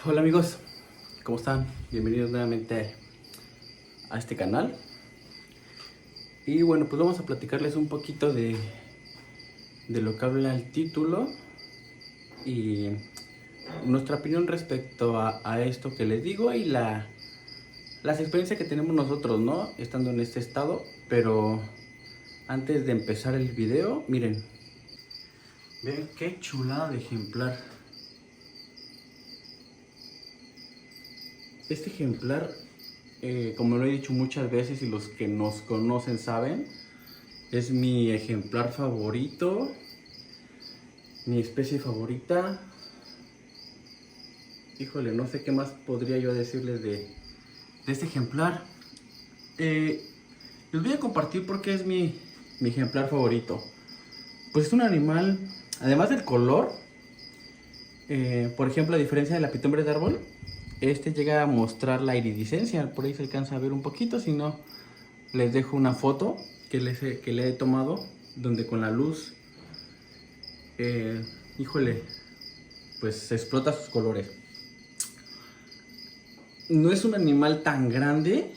Hola amigos, ¿cómo están? Bienvenidos nuevamente a este canal. Y bueno, pues vamos a platicarles un poquito de lo que habla el título y nuestra opinión respecto a esto que les digo y las experiencias que tenemos nosotros, ¿no? Estando en este estado. Pero antes de empezar el video, miren, vean qué chulada de ejemplar. Este ejemplar, como lo he dicho muchas veces y los que nos conocen saben, es mi ejemplar favorito, mi especie favorita. Híjole, no sé qué más podría yo decirles de este ejemplar. Les voy a compartir por qué es mi ejemplar favorito. Pues es un animal, además del color, por ejemplo, a diferencia de la pitombre de árbol, este llega a mostrar la iridiscencia. Por ahí se alcanza a ver un poquito, si no, les dejo una foto que le he tomado, donde con la luz, híjole, pues se explota sus colores. No es un animal tan grande,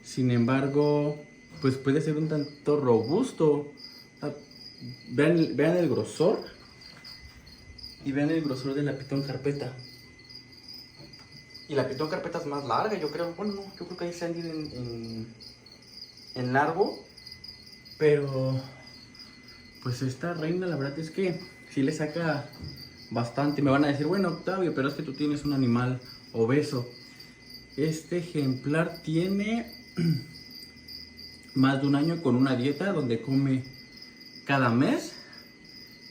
sin embargo, pues puede ser un tanto robusto. Vean el grosor y vean el grosor de la pitón carpeta. Y la pitón carpeta es más larga, yo creo. Bueno, no, yo creo que ahí se han ido en largo. Pero pues esta reina, la verdad es que sí le saca bastante. Me van a decir, bueno, Octavio, pero es que tú tienes un animal obeso. Este ejemplar tiene más de un año con una dieta donde come cada mes.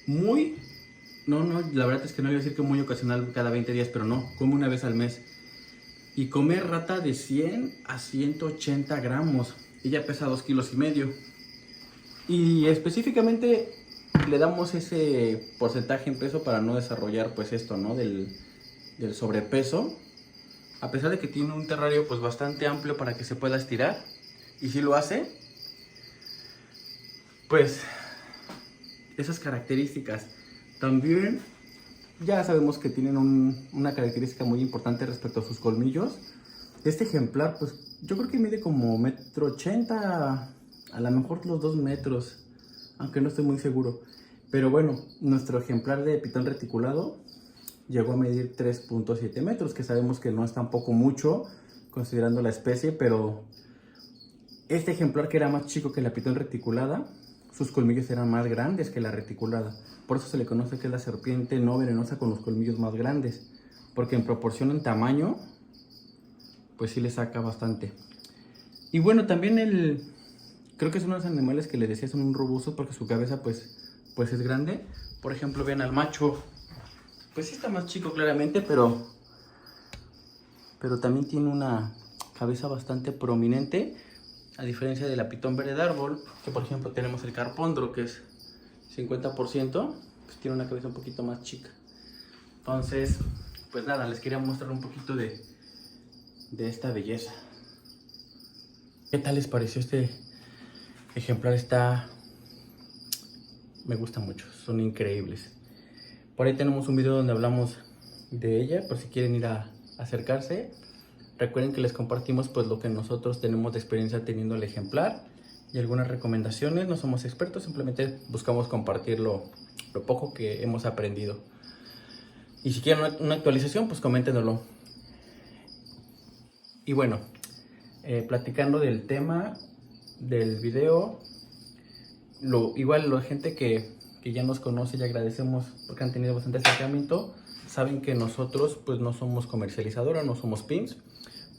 La verdad es que no iba a decir que muy ocasional, cada 20 días, pero no, come una vez al mes. Y come rata de 100 a 180 gramos. Ella pesa 2,5 kilos. Y específicamente le damos ese porcentaje en peso para no desarrollar pues esto, ¿no? Del sobrepeso. A pesar de que tiene un terrario pues bastante amplio para que se pueda estirar. Y si lo hace, pues esas características. También ya sabemos que tienen una característica muy importante respecto a sus colmillos. Este ejemplar, pues yo creo que mide como 1,80 m, a lo mejor los 2 metros, aunque no estoy muy seguro. Pero bueno, nuestro ejemplar de pitón reticulado llegó a medir 3,7 metros, que sabemos que no es tampoco mucho considerando la especie, pero este ejemplar, que era más chico que la pitón reticulada, sus colmillos eran más grandes que la reticulada. Por eso se le conoce que es la serpiente no venenosa con los colmillos más grandes, porque en proporción en tamaño, pues sí le saca bastante. Y bueno, también creo que es uno de los animales que les decía son un robusto, porque su cabeza pues es grande. Por ejemplo, vean al macho, pues sí está más chico claramente, pero también tiene una cabeza bastante prominente. A diferencia de la pitón verde de árbol, que por ejemplo tenemos el carpondro, que es 50%, pues tiene una cabeza un poquito más chica. Entonces, pues nada, les quería mostrar un poquito de esta belleza. ¿Qué tal les pareció este ejemplar? Me gusta mucho, son increíbles. Por ahí tenemos un video donde hablamos de ella, por si quieren ir a acercarse. Recuerden que les compartimos pues lo que nosotros tenemos de experiencia teniendo el ejemplar y algunas recomendaciones. No somos expertos, simplemente buscamos compartir lo poco que hemos aprendido. Y si quieren una actualización, pues coméntenoslo. Y bueno, platicando del tema del video, igual la gente que ya nos conoce y agradecemos porque han tenido bastante acercamiento, saben que nosotros pues no somos comercializadora, no somos pins.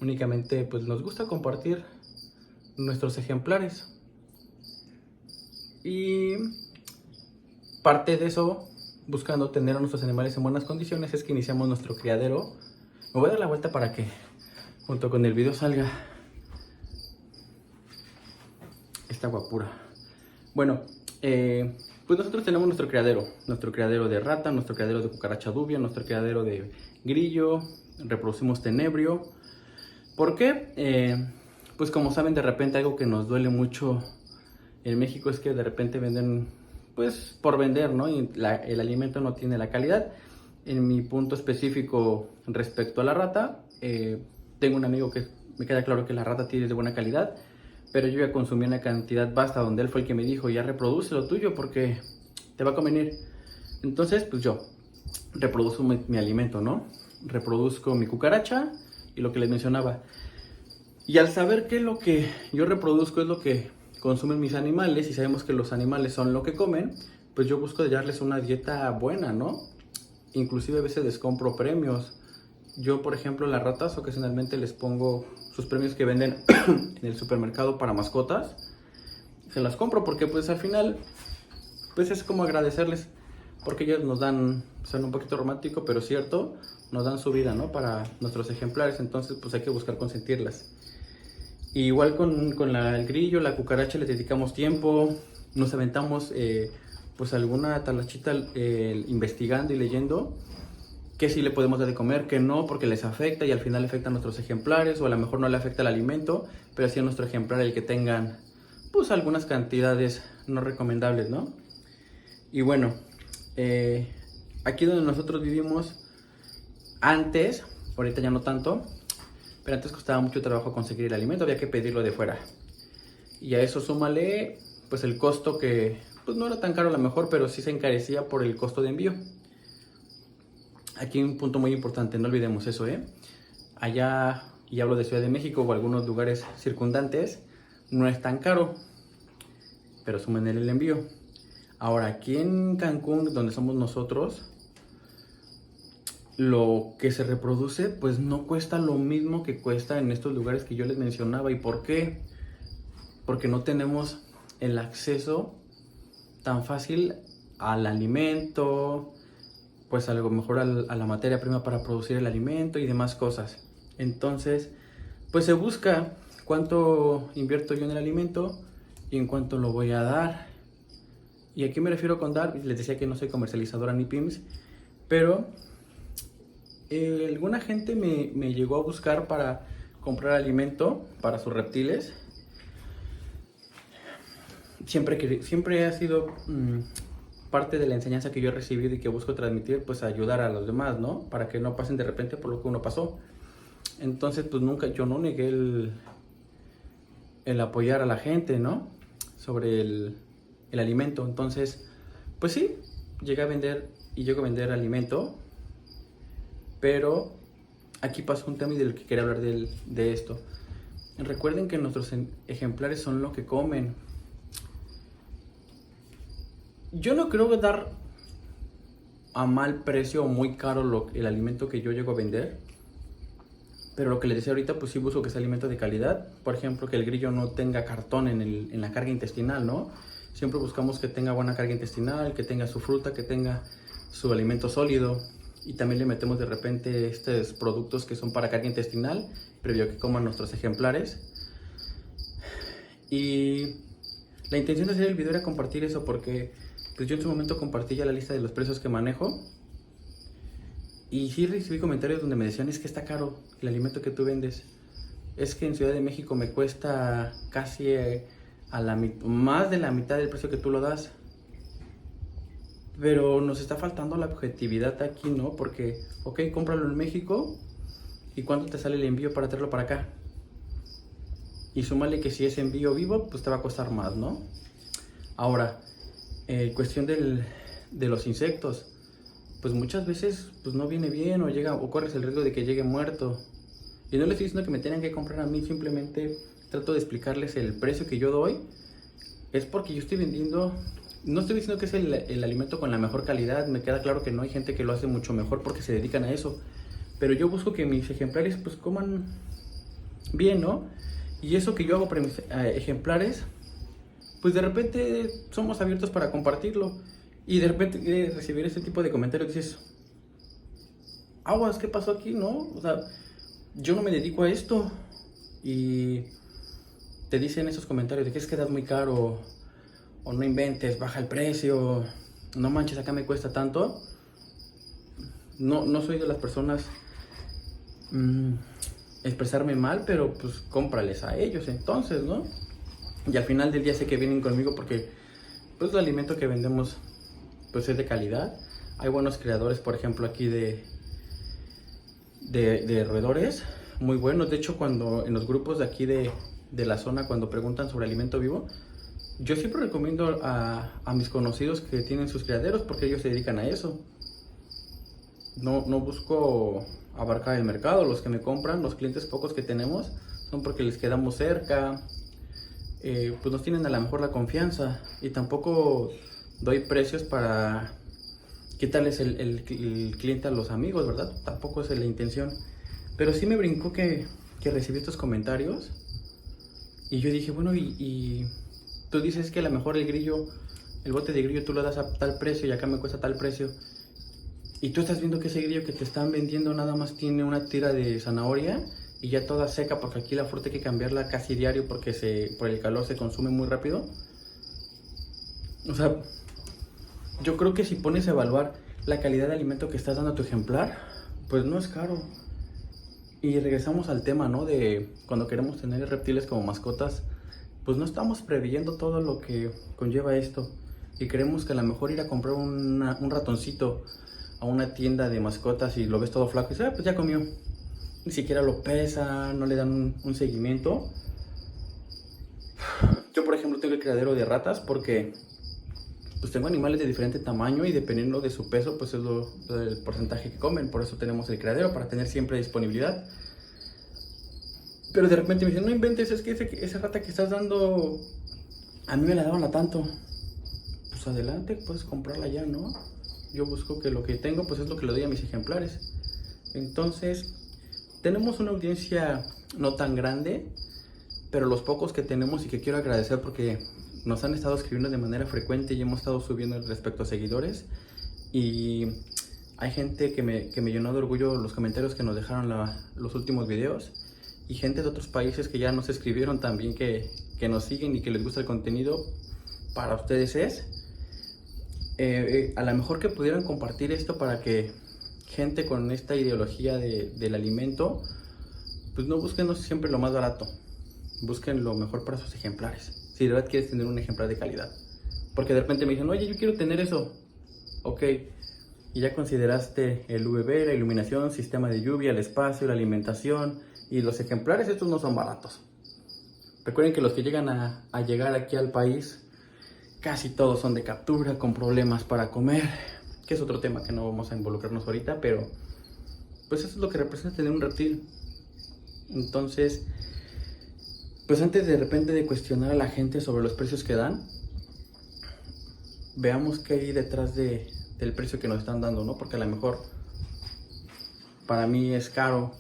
Únicamente pues nos gusta compartir nuestros ejemplares. Y parte de eso, buscando tener a nuestros animales en buenas condiciones, es que iniciamos nuestro criadero. Me voy a dar la vuelta para que junto con el video salga esta guapura. Bueno, pues nosotros tenemos nuestro criadero de rata, nuestro criadero de cucaracha dubia, nuestro criadero de grillo, reproducimos tenebrio. ¿Por qué? Pues como saben, de repente algo que nos duele mucho en México es que de repente venden, pues por vender, ¿no? Y el alimento no tiene la calidad. En mi punto específico respecto a la rata, tengo un amigo que me queda claro que la rata tiene de buena calidad, pero yo ya consumí una cantidad basta donde él fue el que me dijo, ya reproduce lo tuyo porque te va a convenir. Entonces, pues yo reproduzco mi alimento, ¿no? Reproduzco mi cucaracha y lo que les mencionaba. Y al saber que lo que yo reproduzco es lo que consumen mis animales y sabemos que los animales son lo que comen, pues yo busco darles una dieta buena, ¿no? Inclusive a veces les compro premios. Yo, por ejemplo, las ratas ocasionalmente les pongo sus premios que venden en el supermercado para mascotas. Se las compro porque pues al final pues es como agradecerles, porque ellos nos dan, suena un poquito romántico, pero cierto, nos dan su vida, ¿no? Para nuestros ejemplares, entonces pues hay que buscar consentirlas. Y igual con el grillo, la cucaracha les dedicamos tiempo, nos aventamos pues alguna talachita investigando y leyendo que sí le podemos dar de comer, que no, porque les afecta y al final afecta a nuestros ejemplares, o a lo mejor no le afecta el alimento, pero sí a nuestro ejemplar el que tengan pues algunas cantidades no recomendables, ¿no? Y bueno, aquí donde nosotros vivimos antes, ahorita ya no tanto, pero antes costaba mucho trabajo conseguir el alimento, había que pedirlo de fuera. Y a eso súmale pues el costo que pues no era tan caro a lo mejor, pero sí se encarecía por el costo de envío. Aquí un punto muy importante, no olvidemos eso, allá, y hablo de Ciudad de México o algunos lugares circundantes, no es tan caro, pero sumen el envío. Ahora, aquí en Cancún, donde somos nosotros, lo que se reproduce pues no cuesta lo mismo que cuesta en estos lugares que yo les mencionaba. ¿Y por qué? Porque no tenemos el acceso tan fácil al alimento, pues a lo mejor a la materia prima para producir el alimento y demás cosas. Entonces, pues se busca cuánto invierto yo en el alimento y en cuánto lo voy a dar. ¿Y a qué me refiero con dar? Les decía que no soy comercializadora ni PIMS, pero alguna gente me llegó a buscar para comprar alimento para sus reptiles. Siempre ha sido parte de la enseñanza que yo he recibido y que busco transmitir, pues ayudar a los demás, ¿no? Para que no pasen de repente por lo que uno pasó. Entonces, pues yo no negué el apoyar a la gente, ¿no? Sobre el alimento. Entonces, pues sí, llego a vender alimento, pero aquí pasó un tema y del que quería hablar de esto. Recuerden que nuestros ejemplares son lo que comen. Yo no creo dar a mal precio o muy caro el alimento que yo llego a vender, pero lo que les decía ahorita, pues sí busco que sea alimento de calidad. Por ejemplo, que el grillo no tenga cartón en la carga intestinal, ¿no? Siempre buscamos que tenga buena carga intestinal, que tenga su fruta, que tenga su alimento sólido. Y también le metemos de repente estos productos que son para carga intestinal, previo a que coman nuestros ejemplares. Y la intención de hacer el video era compartir eso porque pues yo en su momento compartí ya la lista de los precios que manejo. Y sí recibí comentarios donde me decían, es que está caro el alimento que tú vendes. Es que en Ciudad de México me cuesta casi más de la mitad del precio que tú lo das. Pero nos está faltando la objetividad aquí, ¿no? Porque, ok, cómpralo en México, ¿y cuánto te sale el envío para traerlo para acá? Y súmale que si es envío vivo, pues te va a costar más, ¿no? Ahora, cuestión de los insectos, pues muchas veces pues no viene bien o corres el riesgo de que llegue muerto. Y no les estoy diciendo que me tengan que comprar a mí, simplemente trato de explicarles el precio que yo doy. Es porque yo estoy vendiendo, no estoy diciendo que es el alimento con la mejor calidad, me queda claro que no, hay gente que lo hace mucho mejor porque se dedican a eso. Pero yo busco que mis ejemplares pues coman bien, ¿no? Y eso que yo hago para mis ejemplares, pues de repente somos abiertos para compartirlo. Y de repente recibir ese tipo de comentarios dices, aguas, ¿qué pasó aquí, no? O sea, yo no me dedico a esto. Y te dicen esos comentarios de que es que das muy caro, o no inventes, baja el precio, no manches, acá me cuesta tanto. No soy de las personas expresarme mal, pero pues cómprales a ellos entonces, ¿no? Y al final del día sé que vienen conmigo porque pues el alimento que vendemos pues es de calidad. Hay buenos creadores, por ejemplo, aquí de roedores, muy buenos. De hecho, cuando en los grupos de aquí de la zona, cuando preguntan sobre alimento vivo, yo siempre recomiendo a mis conocidos que tienen sus criaderos, porque ellos se dedican a eso. No busco abarcar el mercado. Los que me compran, los clientes pocos que tenemos, son porque les quedamos cerca, pues nos tienen a lo mejor la confianza, y tampoco doy precios para quitarles el cliente a los amigos, ¿verdad? Tampoco es la intención. Pero sí me brincó que recibí estos comentarios, y yo dije, bueno, y tú dices que a lo mejor el bote de grillo tú lo das a tal precio y acá me cuesta tal precio, y tú estás viendo que ese grillo que te están vendiendo nada más tiene una tira de zanahoria y ya toda seca, porque aquí la fruta hay que cambiarla casi diario porque por el calor se consume muy rápido. O sea, yo creo que si pones a evaluar la calidad de alimento que estás dando a tu ejemplar, pues no es caro. Y regresamos al tema, ¿no? De cuando queremos tener reptiles como mascotas, pues no estamos previendo todo lo que conlleva esto. Y queremos que a lo mejor ir a comprar un ratoncito a una tienda de mascotas y lo ves todo flaco y dices, pues ya comió. Ni siquiera lo pesa, no le dan un seguimiento. Yo, por ejemplo, tengo el criadero de ratas porque pues tengo animales de diferente tamaño, y dependiendo de su peso, pues es el porcentaje que comen. Por eso tenemos el criadero, para tener siempre disponibilidad. Pero de repente me dicen, no inventes, es que esa rata que estás dando, a mí me la daban a tanto. Pues adelante, puedes comprarla ya, ¿no? Yo busco que lo que tengo, pues es lo que le doy a mis ejemplares. Entonces, tenemos una audiencia no tan grande, pero los pocos que tenemos, y que quiero agradecer porque nos han estado escribiendo de manera frecuente y hemos estado subiendo respecto a seguidores, y hay gente que me llenó de orgullo los comentarios que nos dejaron los últimos videos, y gente de otros países que ya nos escribieron también que nos siguen y que les gusta el contenido. Para ustedes es a lo mejor que pudieran compartir esto, para que gente con esta ideología del alimento, pues no busquen siempre lo más barato, busquen lo mejor para sus ejemplares, si de verdad quieres tener un ejemplar de calidad. Porque de repente me dicen, oye, yo quiero tener eso. Ok, y ya consideraste el UV, la iluminación, sistema de lluvia, el espacio, la alimentación, y los ejemplares estos no son baratos. Recuerden que los que llegan a llegar aquí al país, casi todos son de captura, con problemas para comer, que es otro tema que no vamos a involucrarnos ahorita, pero pues eso es lo que representa tener un reptil. Entonces, pues antes de repente de cuestionar a la gente sobre los precios que dan, veamos qué hay detrás del precio que nos están dando, ¿no? Porque a lo mejor para mí es caro,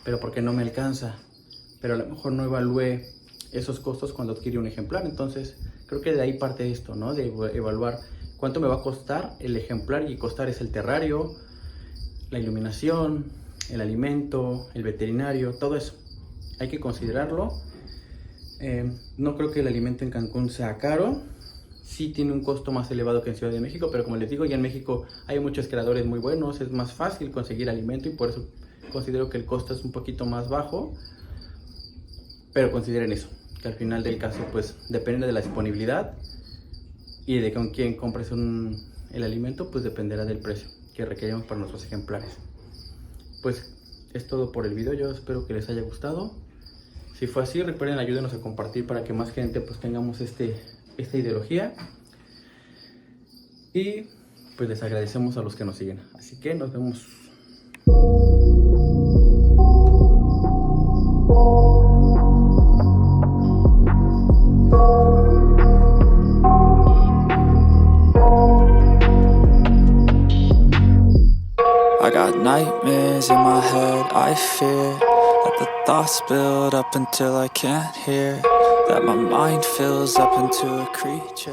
pero porque no me alcanza, pero a lo mejor no evalué esos costos cuando adquirí un ejemplar. Entonces creo que de ahí parte esto, ¿no? De evaluar cuánto me va a costar el ejemplar, y costar es el terrario, la iluminación, el alimento, el veterinario, todo eso hay que considerarlo. No creo que el alimento en Cancún sea caro. Sí tiene un costo más elevado que en Ciudad de México, pero como les digo, ya en México hay muchos creadores muy buenos, es más fácil conseguir alimento, y por eso considero que el costo es un poquito más bajo. Pero consideren eso, que al final del caso pues depende de la disponibilidad y de con quién compres el alimento, pues dependerá del precio que requerimos para nuestros ejemplares. Pues es todo por el video, yo espero que les haya gustado. Si fue así, recuerden, ayúdenos a compartir para que más gente pues tengamos esta ideología, y pues les agradecemos a los que nos siguen. Así que nos vemos. I got nightmares in my head, I fear that the thoughts build up until I can't hear, that my mind fills up into a creature.